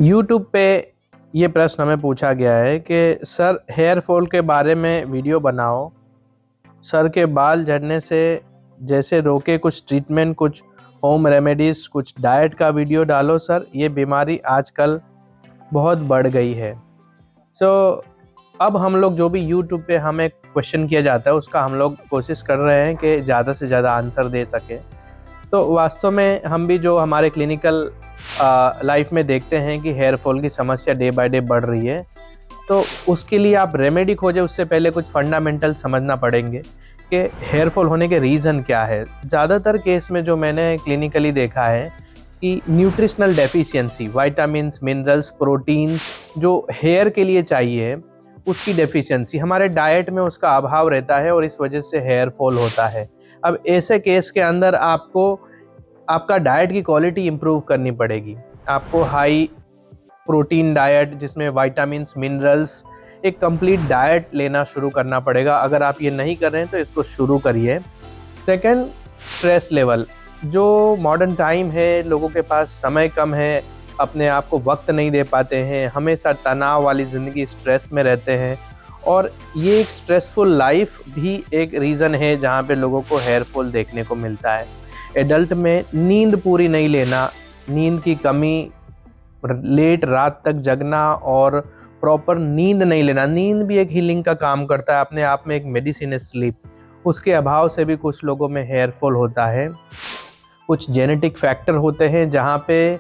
YouTube पे ये प्रश्न हमें पूछा गया है कि सर हेयर फॉल के बारे में वीडियो बनाओ। सर के बाल झड़ने से जैसे रोके कुछ ट्रीटमेंट, कुछ होम रेमेडीज़, कुछ डाइट का वीडियो डालो सर, ये बीमारी आजकल बहुत बढ़ गई है। सो अब हम लोग जो भी यूट्यूब पे हमें क्वेश्चन किया जाता है उसका हम लोग कोशिश कर रहे हैं कि ज़्यादा से ज़्यादा आंसर दे सकें। तो वास्तव में हम भी जो हमारे क्लिनिकल लाइफ में देखते हैं कि हेयर फॉल की समस्या डे बाय डे बढ़ रही है, तो उसके लिए आप रेमेडी खोजें उससे पहले कुछ फंडामेंटल समझना पड़ेंगे कि हेयर फॉल होने के रीज़न क्या है। ज़्यादातर केस में जो मैंने क्लिनिकली देखा है कि nutritional deficiency, vitamins, minerals, protein जो हेयर के लिए चाहिए उसकी डेफिशिएंसी, हमारे डाइट में उसका अभाव रहता है और इस वजह से हेयर फॉल होता है। अब ऐसे केस के अंदर आपको आपका डाइट की क्वालिटी इम्प्रूव करनी पड़ेगी। आपको हाई प्रोटीन डाइट जिसमें विटामिन्स, मिनरल्स, एक कंप्लीट डाइट लेना शुरू करना पड़ेगा। अगर आप ये नहीं कर रहे हैं तो इसको शुरू करिए। Second, stress level. जो मॉडर्न टाइम है, लोगों के पास समय कम है, अपने आप को वक्त नहीं दे पाते हैं, हमेशा तनाव वाली ज़िंदगी, स्ट्रेस में रहते हैं, और ये एक स्ट्रेसफुल लाइफ भी एक रीज़न है जहाँ पे लोगों को हेयर फॉल देखने को मिलता है। एडल्ट में नींद पूरी नहीं लेना, नींद की कमी, लेट रात तक जगना और प्रॉपर नींद नहीं लेना। नींद भी एक हीलिंग का काम करता है, अपने आप में एक मेडिसिन है स्लीप। उसके अभाव से भी कुछ लोगों में हेयर फॉल होता है। कुछ जेनेटिक फैक्टर होते हैं जहाँ पे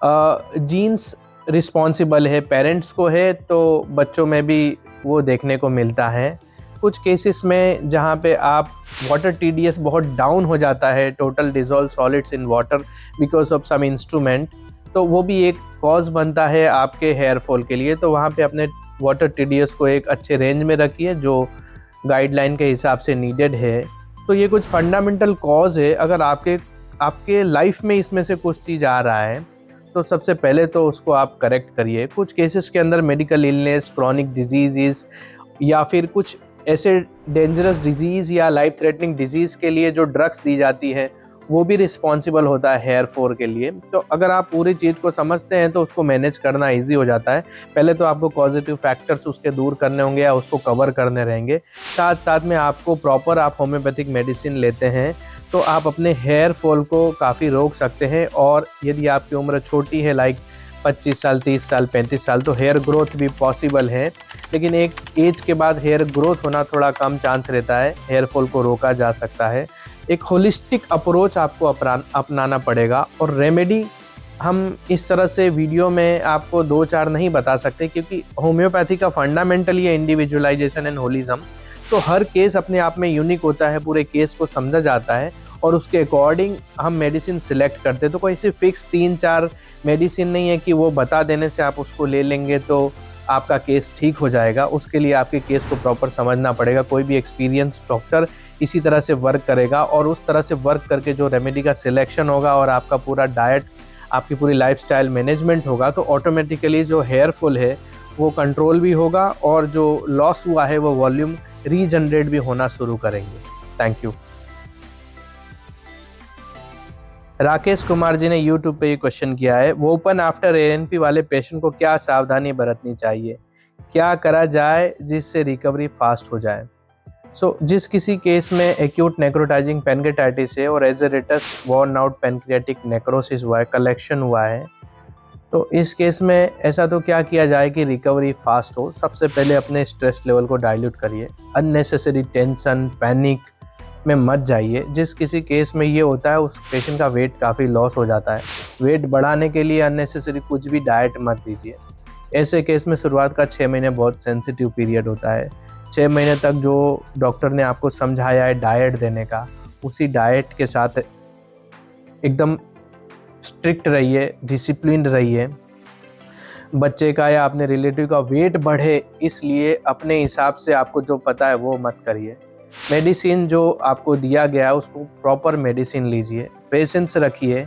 जीन्स रिस्पॉन्सिबल है, पेरेंट्स को है तो बच्चों में भी वो देखने को मिलता है। कुछ केसेस में जहाँ पे आप वाटर टीडीएस बहुत डाउन हो जाता है, total dissolved solids in water because of some instrument, तो वो भी एक कॉज बनता है आपके हेयर फॉल के लिए। तो वहाँ पे अपने वाटर टीडीएस को एक अच्छे रेंज में रखिए जो गाइडलाइन के हिसाब से नीडेड है। तो ये कुछ फंडामेंटल कॉज है। अगर आपके लाइफ में इसमें से कुछ चीज़ आ रहा है तो सबसे पहले तो उसको आप करेक्ट करिए। कुछ केसेस के अंदर मेडिकल इलनेस, क्रॉनिक डिजीज़ या फिर कुछ ऐसे डेंजरस डिजीज़ या लाइफ थ्रेटनिंग डिजीज़ के लिए जो ड्रग्स दी जाती है वो भी रिस्पॉन्सिबल होता है हेयर फॉल के लिए। तो अगर आप पूरी चीज़ को समझते हैं तो उसको मैनेज करना इजी हो जाता है। पहले तो आपको पॉजिटिव फैक्टर्स उसके दूर करने होंगे या उसको कवर करने रहेंगे। साथ साथ में आपको प्रॉपर आप होम्योपैथिक मेडिसिन लेते हैं तो आप अपने हेयर फॉल को काफ़ी रोक सकते हैं। और यदि आपकी उम्र छोटी है, लाइक 25 साल, 30 साल, 35 साल, तो हेयर ग्रोथ भी पॉसिबल है, लेकिन एक एज के बाद हेयर ग्रोथ होना थोड़ा कम चांस रहता है। हेयर फॉल को रोका जा सकता है। एक होलिस्टिक अप्रोच आपको अपनाना पड़ेगा। और रेमेडी हम इस तरह से वीडियो में आपको 2-4 नहीं बता सकते क्योंकि होम्योपैथी का फंडामेंटल ये individualisation and holism. So her case अपने आप में यूनिक होता है, पूरे केस को समझा जाता है और उसके अकॉर्डिंग हम मेडिसिन सिलेक्ट करते हैं। तो कोई ऐसी फिक्स 3-4 मेडिसिन नहीं है कि वो बता देने से आप उसको ले लेंगे तो आपका केस ठीक हो जाएगा। उसके लिए आपके केस को प्रॉपर समझना पड़ेगा। कोई भी एक्सपीरियंस डॉक्टर इसी तरह से वर्क करेगा और उस तरह से वर्क करके जो रेमेडी का सिलेक्शन होगा और आपका पूरा डाइट, आपकी पूरी लाइफस्टाइल मैनेजमेंट होगा तो ऑटोमेटिकली जो हेयर फॉल है वो कंट्रोल भी होगा और जो लॉस हुआ है वो वॉल्यूम रीजनरेट भी होना शुरू करेंगे। Thank you. राकेश कुमार जी ने यूट्यूब पे ये क्वेश्चन किया है, वो ओपन आफ्टर एएनपी वाले पेशेंट को क्या सावधानी बरतनी चाहिए, क्या करा जाए जिससे रिकवरी फास्ट हो जाए। जिस किसी केस में एक्यूट नेक्रोटाइजिंग पेनक्रियाटाइटिस है और एजेरेटस वॉर्न आउट पेनक्रियाटिक नेक्रोसिस हुआ है, कलेक्शन हुआ है, तो इस केस में ऐसा तो क्या किया जाए कि रिकवरी फास्ट हो। सबसे पहले अपने स्ट्रेस लेवल को डाइल्यूट करिए। अननेसेसरी टेंशन, पैनिक में मत जाइए। जिस किसी केस में ये होता है उस पेशेंट का वेट काफ़ी लॉस हो जाता है। वेट बढ़ाने के लिए अननेसेसरी कुछ भी डाइट मत दीजिए। ऐसे केस में शुरुआत का 6 महीने बहुत सेंसिटिव पीरियड होता है। 6 महीने तक जो डॉक्टर ने आपको समझाया है डाइट देने का, उसी डाइट के साथ एकदम स्ट्रिक्ट रहिए, डिसिप्लिन रहिए। बच्चे का या अपने रिलेटिव का वेट बढ़े इसलिए अपने हिसाब से आपको जो पता है वो मत करिए। मेडिसिन जो आपको दिया गया है उसको प्रॉपर मेडिसिन लीजिए, पेशेंस रखिए।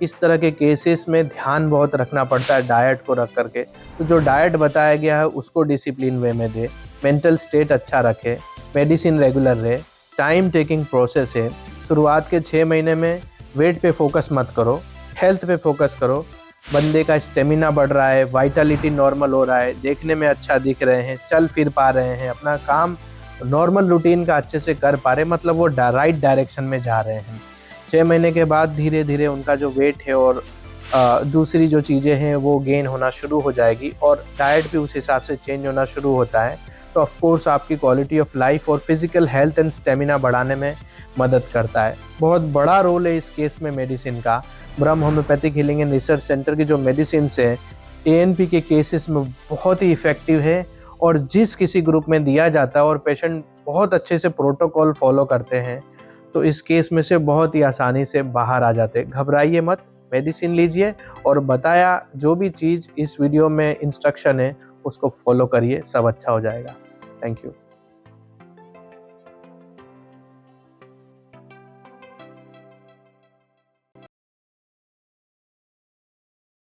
इस तरह के केसेस में ध्यान बहुत रखना पड़ता है डाइट को रख करके। तो जो डाइट बताया गया है उसको डिसिप्लिन वे में दे, मेंटल स्टेट अच्छा रखे, मेडिसिन रेगुलर रहे। टाइम टेकिंग प्रोसेस है। शुरुआत के 6 महीने में वेट पे फोकस मत करो, हेल्थ पे फोकस करो। बंदे का स्टेमिना बढ़ रहा है, वाइटलिटी नॉर्मल हो रहा है, देखने में अच्छा दिख रहे हैं, चल फिर पा रहे हैं, अपना काम नॉर्मल रूटीन का अच्छे से कर पा रहे हैं, मतलब वो राइट डायरेक्शन में जा रहे हैं। 6 महीने के बाद धीरे धीरे उनका जो वेट है और दूसरी जो चीज़ें हैं वो गेन होना शुरू हो जाएगी और डाइट भी उस हिसाब से चेंज होना शुरू होता है, तो ऑफ कोर्स आपकी क्वालिटी ऑफ लाइफ और फिजिकल हेल्थ एंड स्टेमिना बढ़ाने में मदद करता है। बहुत बड़ा रोल है इस केस में मेडिसिन का। ब्रह्म homeopathic healing and research centre की जो मेडिसिन है ANP के केसेस में बहुत ही इफ़ेक्टिव है, और जिस किसी ग्रुप में दिया जाता है और पेशेंट बहुत अच्छे से प्रोटोकॉल फॉलो करते हैं, तो इस केस में से बहुत ही आसानी से बाहर आ जाते हैं। घबराइए मत, मेडिसिन लीजिए और बताया जो भी चीज़ इस वीडियो में इंस्ट्रक्शन है उसको फॉलो करिए, सब अच्छा हो जाएगा। Thank you.